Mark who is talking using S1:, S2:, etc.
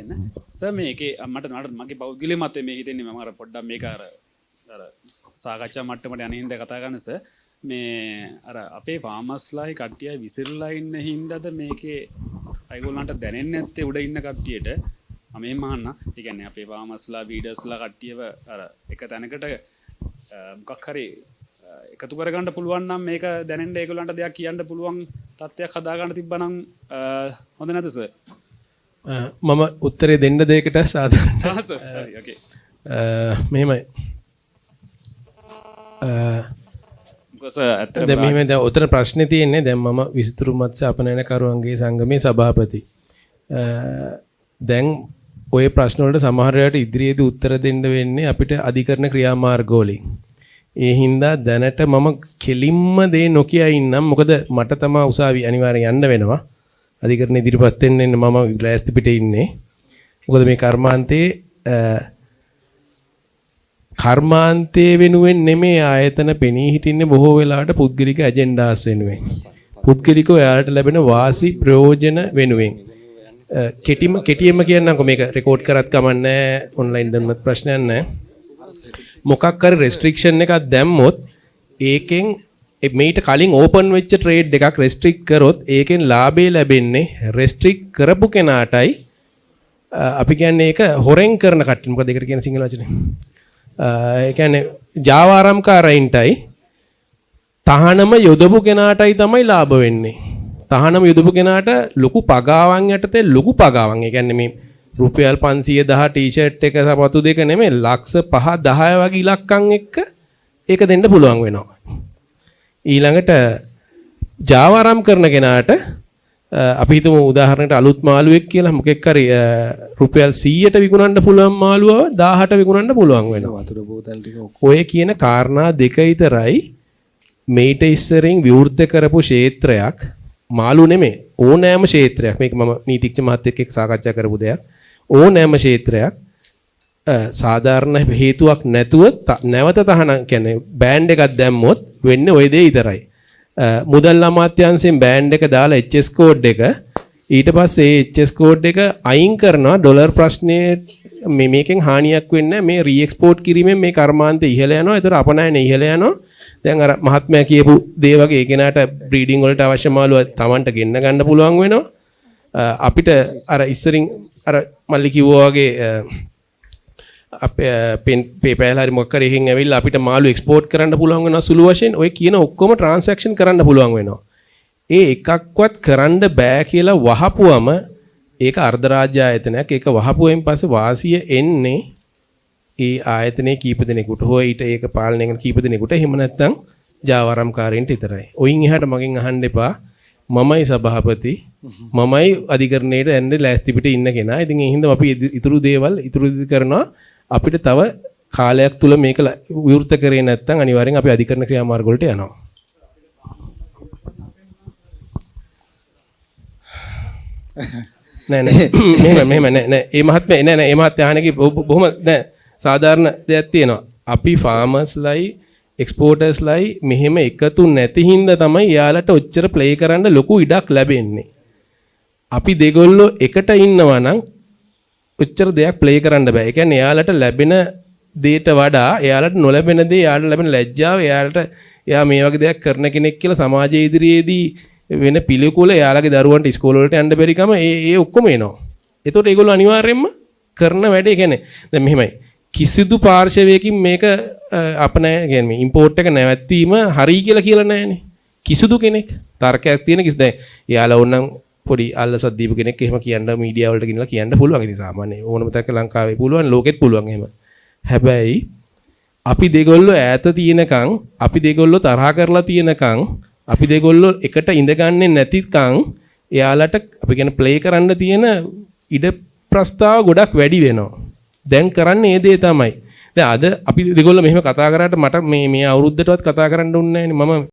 S1: දෙන්න. සර් මේකේ මට මගේ පෞද්ගලික මතය මේ හිතෙන්නේ මම අර පොඩ්ඩක් මේක අර සාකච්ඡා මට්ටමට යන හින්දා කතා කරන සර් මේ අර අපේ ෆාමර්ස්ලායි කට්ටිය විසිරලා ඉන්න හින්දාද මේකේ අයගොල්ලන්ට දැනෙන්නේ නැත්තේ උඩ ඉන්න කට්ටියට මම එහෙම අහන්න. ඒ කියන්නේ අපේ ෆාමර්ස්ලා බීඩර්ස්ලා කට්ටියව අර එක තැනකට මොකක් හරි එකතු කරගන්න පුළුවන් නම් මේක දැනෙන්න ඒගොල්ලන්ට දෙයක් කියන්න පුළුවන් තත්ත්වයක් හදාගන්න තිබ්බනම් හොඳ නැද්ද සර්?
S2: මම උත්තරේ දෙන්න දෙයකට සාධාරණ.
S1: හරි ඕකේ.
S2: මෙහෙමයි.
S1: දැන්
S2: මෙහෙම දැන් උතන ප්‍රශ්නේ තියෙන්නේ දැන් මම විසිතුරු මත්ස්‍ය අපනයන කරුවන්ගේ සංගමේ සභාපති. දැන් ওই ප්‍රශ්න වලට සමහර වෙලාවට ඉදිරියේදී උත්තර දෙන්න වෙන්නේ අපිට අධිකරණ ක්‍රියාමාර්ග වලින්. ඒ හින්දා දැනට මම කෙලින්ම දේ නොකිය ඉන්නම්. මොකද මට තමයි උසාවි අනිවාර්යෙන් යන්න වෙනවා. අධිකරණ ඉදිරිපත් වෙන්න මම ලෑස්ති පිටේ ඉන්නේ. මොකද මේ කර්මාන්තයේ වෙනුවෙන් නෙමේ ආයතන පෙනී හිටින්නේ බොහෝ වෙලාවට පුද්ගලික ඇජෙන්ඩාස් වෙනුවෙන්. පුද්ගලිකව එයාලට ලැබෙන වාසි ප්‍රයෝජන වෙනුවෙන්. කෙටියෙන්ම කියන්නම්කො මේක රෙකෝඩ් කරත් කමන්නේ ඔන්ලයින් දැම්මත් ප්‍රශ්නයක් නැහැ. මොකක් හරි රෙස්ට්‍රික්ෂන් එකක් දැම්මොත් ඒකෙන් මේට කලින් ඕපන් වෙච්ච ට්‍රේඩ් එකක් රෙස්ට්‍රික්ට් කරොත් ඒකෙන් ලාභය ලැබෙන්නේ රෙස්ට්‍රික්ට් කරපු කෙනාටයි අපි කියන්නේ ඒක හොරෙන් කරන කට්ටිය. මොකද ඒකට කියන සිංහල වචනේ. ඒ කියන්නේ ජාවාරම්කාරයින්ටයි තහනම යොදපු කෙනාටයි තමයි ලාභ වෙන්නේ. තහනම යොදපු කෙනාට ලොකු පගාවන් යටතේ ලොකු පගාවන්. ඒ කියන්නේ මේ රුපියල් 510 ටී-ෂර්ට් එක සපත්තු දෙක නෙමෙයි ලක්ෂ 5 10 වගේ ඉලක්කම් එක්ක ඒක දෙන්න පුළුවන් වෙනවා. ඊළඟට ජාවාරම් කරන කෙනාට අපි හිතමු උදාහරණයකට අලුත් මාළුවෙක් කියලා මොකෙක් හරි රුපියල් 100ට විකුණන්න පුළුවන් මාළුවව 1000ට විකුණන්න පුළුවන් වෙනවා. වතුර බෝතල් ටික ඔය කියන කාරණා දෙක විතරයි මේට ඉස්සරින් විවෘත කරපු ක්ෂේත්‍රයක් මාළු නෙමෙයි ඕනෑම ක්ෂේත්‍රයක්. මේක මම නීතිඥ මහත්තයෙක් එක්ක සාකච්ඡා කරපු දෙයක්. ඕනෑම ක්ෂේත්‍රයක් සාධාරණ හේතුවක් නැතුව නැවත තහනම් කියන්නේ බෑන්ඩ් එකක් දැම්මොත් වෙන්නේ ওই දේ විතරයි. මුදල් අමාත්‍යාංශයෙන් බෑන්ඩ් එක දාලා HS කෝඩ් එක ඊට පස්සේ HS කෝඩ් එක අයින් කරනවා ඩොලර් ප්‍රශ්නේ මේකෙන් හානියක් වෙන්නේ නැහැ. මේ රීඑක්ස්පෝර්ට් කිරීමෙන් මේ කර්මාන්තය ඉහළ යනවා. ඒතර අපනයන ඉහළ යනවා. දැන් අර මහත්මයා කියපු දේ වගේ ඒ කෙනාට බ්‍රීඩින් වලට අවශ්‍ය මාළුව Tamanට ගෙන්න ගන්න පුළුවන් වෙනවා. අපිට අර ඉස්සරින් අර මල්ලි කිව්වා වගේ අපේ PayPal හරි මොකක් හරි එකකින් ඇවිල්ලා අපිට මාළු එක්ස්පෝර්ට් කරන්න පුළුවන් වෙනවා සුළු වශයෙන්. ඔය කියන ඔක්කොම ට්‍රාන්සැක්ෂන් කරන්න පුළුවන් වෙනවා. ඒ එකක්වත් කරන්න බෑ කියලා වහපුවම ඒක අර්ධ රාජ්‍ය ආයතනයක්. ඒක වහපුවෙන් පස්සේ වාසිය එන්නේ ඒ ආයතනයේ කීප දෙනෙකුට හෝ ඊට ඒක පාලනය කරන කීප දෙනෙකුට. එහෙම නැත්නම් ජාවාරම්කාරයින්ට විතරයි. ඔයින් එහාට මගෙන් අහන්න එපා. මමයි සභාපති මමයි අධිකරණයට එන්නේ ලෑස්ති පිට ඉන්න කෙනා. ඉතින් ඒ හින්දා අපි ඉතුරු දේවල් ඉතුරු කරනවා. අපිට තව කාලයක් තුල මේක විවෘත කරේ නැත්නම් අනිවාර්යෙන් අපි අධිකරණ ක්‍රියාමාර්ග වලට යනවා. මෙහෙම නෑ ඒ මහත්මයා නෑ ඒ මහත්මයා අහන්නේ බොහොම නෑ සාධාරණ දෙයක් තියෙනවා. අපි ෆාමර්ස්ලයි එක්ස්පෝර්ටර්ස්ලයි මෙහෙම එකතු නැති හින්දා තමයි යාලට ඔච්චර ප්ලේ කරන්න ලොකු ඉඩක් ලැබෙන්නේ. අපි දෙගොල්ලෝ එකට ඉන්නවා නම් ඔච්චර දෙයක් ප්ලේ කරන්න බෑ. ඒ කියන්නේ එයාලට ලැබෙන දේට වඩා එයාලට නොලැබෙන දේ එයාලට ලැබෙන ලැජ්ජාව එයා මේ වගේ දෙයක් කරන කෙනෙක් කියලා සමාජයේ ඉදිරියේදී වෙන පිළිකුල එයාලගේ දරුවන්ට ඉස්කෝල වලට යන්න බැරි කම ඒ ඔක්කොම එනවා. ඒතකොට ඒගොල්ලෝ අනිවාර්යයෙන්ම කරන වැඩේ කියන්නේ දැන් මෙහෙමයි. කිසිදු පාර්ශවයකින් මේක අපනෑ කියන්නේ ඉම්පෝට් එක නැවැත්වීම හරි කියලා නැහැනේ. කිසිදු කෙනෙක් තර්කයක් තියෙන කිසි දැන් එයාලා ඕනනම් පොඩි අල්ලසක් දීපු කෙනෙක් එහෙම කියන්න මීඩියා වලට ගෙනලා කියන්න පුළුවන්. ඉතින් සාමාන්‍ය ඕනම තැනක ලංකාවේ පුළුවන් ලෝකෙත් පුළුවන් එහෙම. හැබැයි අපි දෙගොල්ලෝ ඈත තියෙනකන් අපි දෙගොල්ලෝ තරහ කරලා තියෙනකන් අපි දෙගොල්ලෝ එකට ඉඳගන්නේ නැතිකන් එයාලට අපි කියන ප්ලේ කරන්න තියෙන ඉඩ ප්‍රස්තාව ගොඩක් වැඩි වෙනවා. දැන් කරන්නේ ඒ දේ තමයි. දැන් අද අපි දෙගොල්ලෝ මෙහෙම කතා කරාට මට මේ අවුරුද්දටවත් කතා කරන්න උන්නේ නැහැ නේ. මම